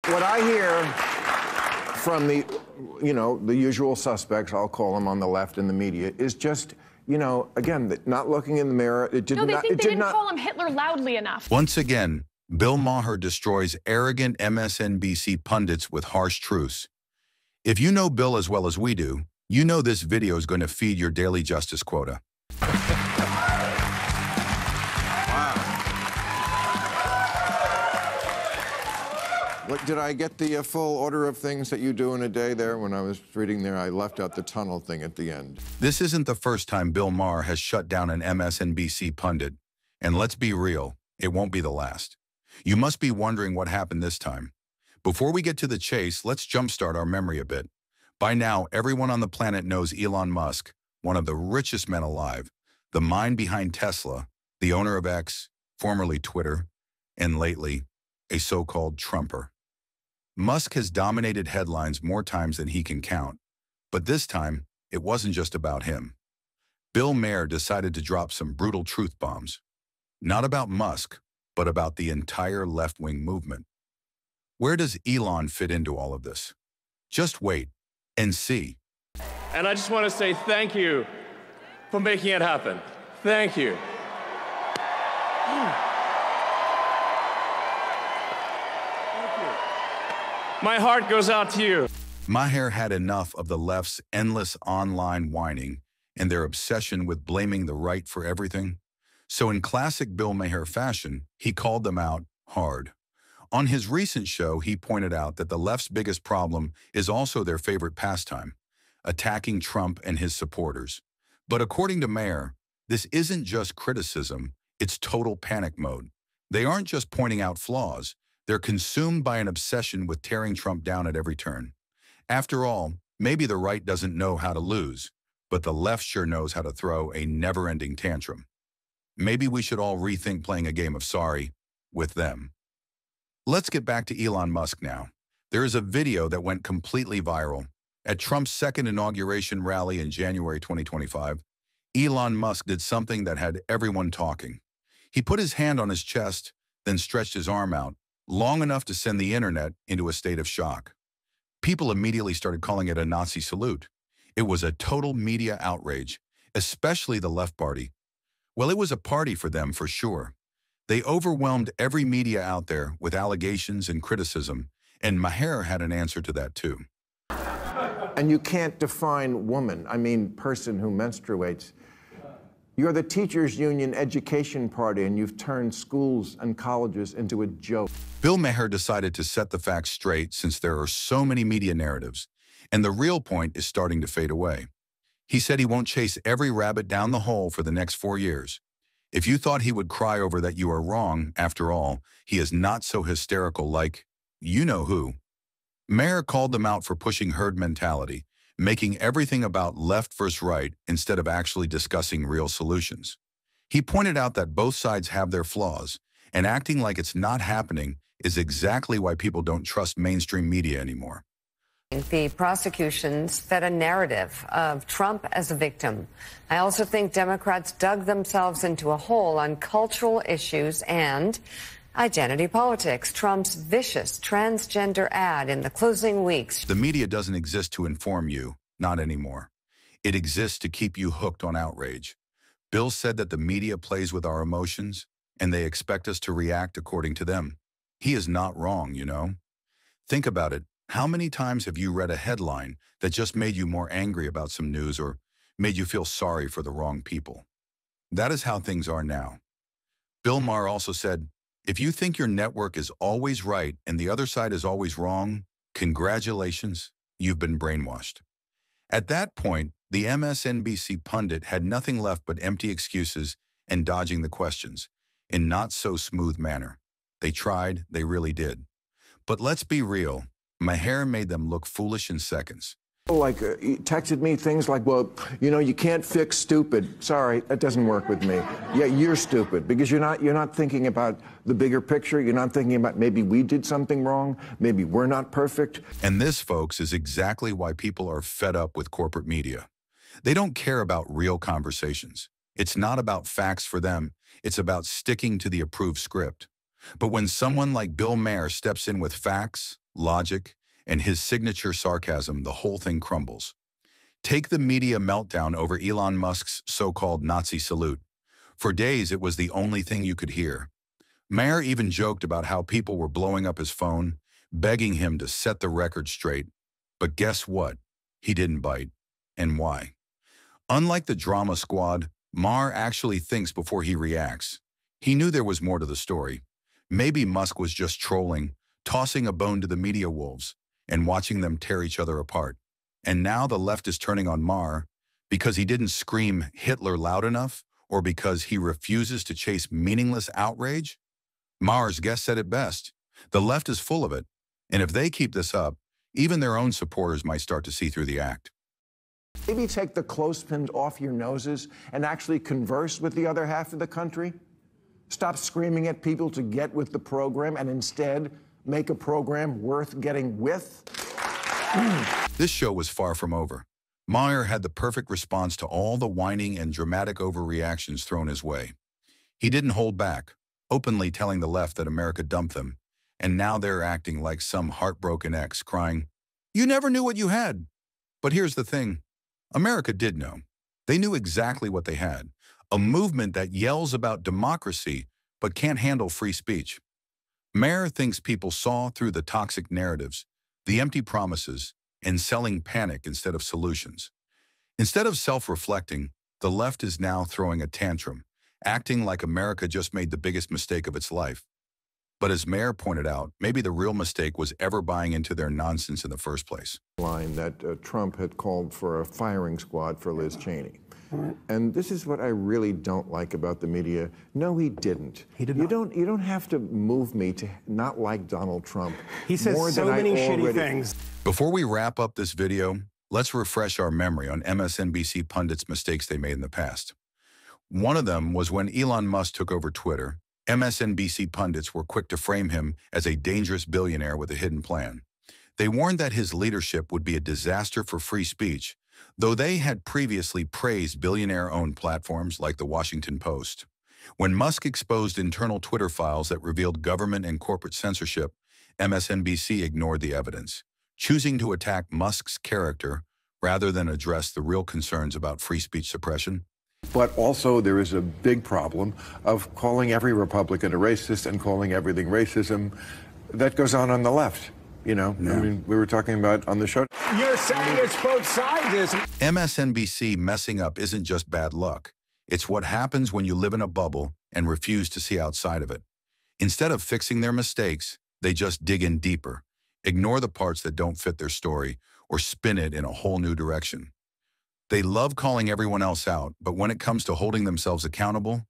What I hear from the, the usual suspects, I'll call them on the left in the media, is just, again, not looking in the mirror. They didn't call him Hitler loudly enough. Once again, Bill Maher destroys arrogant MSNBC pundits with harsh truths. If you know Bill as well as we do, you know this video is going to feed your daily justice quota. Did I get the full order of things that you do in a day there? When I was reading there, I left out the tunnel thing at the end. This isn't the first time Bill Maher has shut down an MSNBC pundit. And let's be real, it won't be the last. You must be wondering what happened this time. Before we get to the chase, let's jumpstart our memory a bit. By now, everyone on the planet knows Elon Musk, one of the richest men alive, the mind behind Tesla, the owner of X, formerly Twitter, and lately, a so-called Trumper. Musk has dominated headlines more times than he can count, but this time, it wasn't just about him. Bill Maher decided to drop some brutal truth bombs. Not about Musk, but about the entire left-wing movement. Where does Elon fit into all of this? Just wait and see. And I just want to say thank you for making it happen. Thank you. My heart goes out to you. Maher had enough of the left's endless online whining and their obsession with blaming the right for everything. So in classic Bill Maher fashion, he called them out hard. On his recent show, he pointed out that the left's biggest problem is also their favorite pastime, attacking Trump and his supporters. But according to Maher, this isn't just criticism, it's total panic mode. They aren't just pointing out flaws, they're consumed by an obsession with tearing Trump down at every turn. After all, maybe the right doesn't know how to lose, but the left sure knows how to throw a never-ending tantrum. Maybe we should all rethink playing a game of sorry with them. Let's get back to Elon Musk now. There is a video that went completely viral. At Trump's second inauguration rally in January 2025, Elon Musk did something that had everyone talking. He put his hand on his chest, then stretched his arm out, long enough to send the internet into a state of shock. People immediately started calling it a Nazi salute. It was a total media outrage, especially the left party. Well, it was a party for them for sure. They overwhelmed every media out there with allegations and criticism, and Maher had an answer to that too. And you can't define woman, I mean person who menstruates. You're the teachers' union education party, and you've turned schools and colleges into a joke. Bill Maher decided to set the facts straight since there are so many media narratives, and the real point is starting to fade away. He said he won't chase every rabbit down the hole for the next 4 years. If you thought he would cry over that you are wrong, after all, he is not so hysterical like, you know who. Maher called them out for pushing herd mentality, making everything about left versus right instead of actually discussing real solutions. He pointed out that both sides have their flaws, and acting like it's not happening is exactly why people don't trust mainstream media anymore. The prosecutions fed a narrative of Trump as a victim. I also think Democrats dug themselves into a hole on cultural issues and identity politics. Trump's vicious transgender ad in the closing weeks. The media doesn't exist to inform you, not anymore. It exists to keep you hooked on outrage. Bill said that the media plays with our emotions, and they expect us to react according to them. He is not wrong, you know. Think about it. How many times have you read a headline that just made you more angry about some news or made you feel sorry for the wrong people? That is how things are now. Bill Maher also said, if you think your network is always right and the other side is always wrong, congratulations, you've been brainwashed. At that point, the MSNBC pundit had nothing left but empty excuses and dodging the questions in not so smooth manner. They tried, they really did. But let's be real, Maher made them look foolish in seconds. Like, he texted me things like, well, you can't fix stupid. Sorry, that doesn't work with me. Yeah, you're stupid because you're not thinking about the bigger picture. You're not thinking about maybe we did something wrong. Maybe we're not perfect. And this, folks, is exactly why people are fed up with corporate media. They don't care about real conversations. It's not about facts for them. It's about sticking to the approved script. But when someone like Bill Maher steps in with facts, logic, and his signature sarcasm, the whole thing crumbles. Take the media meltdown over Elon Musk's so-called Nazi salute. For days, it was the only thing you could hear. Maher even joked about how people were blowing up his phone, begging him to set the record straight. But guess what? He didn't bite. And why? Unlike the drama squad, Maher actually thinks before he reacts. He knew there was more to the story. Maybe Musk was just trolling, tossing a bone to the media wolves, and watching them tear each other apart. And now the left is turning on Maher because he didn't scream Hitler loud enough, or because he refuses to chase meaningless outrage? Maher's guest said it best. The left is full of it, and if they keep this up, even their own supporters might start to see through the act. Maybe take the clothespins off your noses and actually converse with the other half of the country. Stop screaming at people to get with the program and instead make a program worth getting with. This show was far from over. Maher had the perfect response to all the whining and dramatic overreactions thrown his way. He didn't hold back, openly telling the left that America dumped them, and now they're acting like some heartbroken ex, crying, "You never knew what you had." But here's the thing. America did know. They knew exactly what they had, a movement that yells about democracy but can't handle free speech. Maher thinks people saw through the toxic narratives, the empty promises, and selling panic instead of solutions. Instead of self-reflecting, the left is now throwing a tantrum, acting like America just made the biggest mistake of its life. But as Maher pointed out, maybe the real mistake was ever buying into their nonsense in the first place. Line that Trump had called for a firing squad for Liz Cheney. And this is what I really don't like about the media. No, he didn't. He did not. You don't have to move me to not like Donald Trump. He says more so than many I shitty already... things. Before we wrap up this video, let's refresh our memory on MSNBC Pundit's mistakes they made in the past. One of them was when Elon Musk took over Twitter. MSNBC pundits were quick to frame him as a dangerous billionaire with a hidden plan. They warned that his leadership would be a disaster for free speech, though they had previously praised billionaire-owned platforms like the Washington Post. When Musk exposed internal Twitter files that revealed government and corporate censorship, MSNBC ignored the evidence, choosing to attack Musk's character rather than address the real concerns about free speech suppression. But also there is a big problem of calling every Republican a racist and calling everything racism. That goes on the left, you know. I mean, we were talking about on the show. You're saying it's both sides. MSNBC messing up isn't just bad luck. It's what happens when you live in a bubble and refuse to see outside of it. Instead of fixing their mistakes, they just dig in deeper, ignore the parts that don't fit their story, or spin it in a whole new direction. They love calling everyone else out, but when it comes to holding themselves accountable,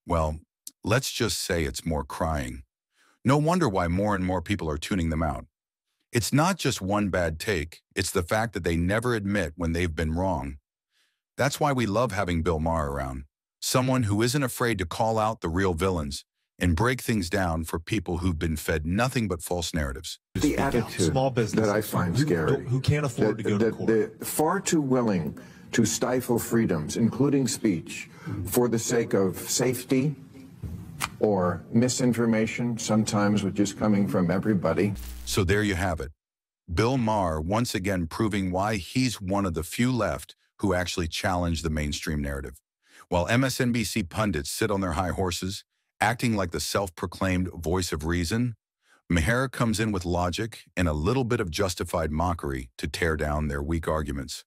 well, let's just say it's more crying. No wonder why more and more people are tuning them out. It's not just one bad take, it's the fact that they never admit when they've been wrong. That's why we love having Bill Maher around, someone who isn't afraid to call out the real villains and break things down for people who've been fed nothing but false narratives. The attitude small business that I find scary, who can't afford to go to court. They're far too willing to stifle freedoms, including speech, for the sake of safety or misinformation, sometimes which is coming from everybody. So there you have it. Bill Maher once again proving why he's one of the few left who actually challenge the mainstream narrative. While MSNBC pundits sit on their high horses, acting like the self-proclaimed voice of reason, Maher comes in with logic and a little bit of justified mockery to tear down their weak arguments.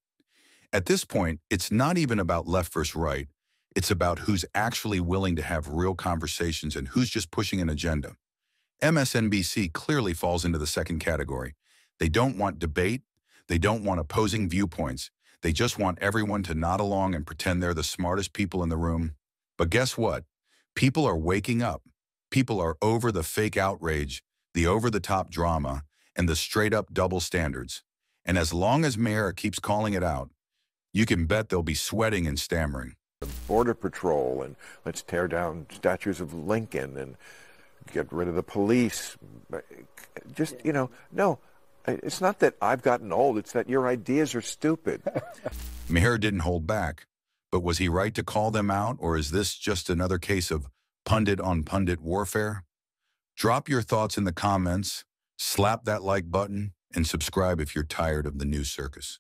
At this point, it's not even about left versus right. It's about who's actually willing to have real conversations and who's just pushing an agenda. MSNBC clearly falls into the second category. They don't want debate. They don't want opposing viewpoints. They just want everyone to nod along and pretend they're the smartest people in the room. But guess what? People are waking up. People are over the fake outrage, the over-the-top drama, and the straight-up double standards. And as long as Maher keeps calling it out, you can bet they'll be sweating and stammering. Border Patrol, and let's tear down statues of Lincoln and get rid of the police. Just, you know, no, it's not that I've gotten old, it's that your ideas are stupid. Maher didn't hold back, but was he right to call them out, or is this just another case of pundit on pundit warfare? Drop your thoughts in the comments, Slap that like button and subscribe if you're tired of the news circus.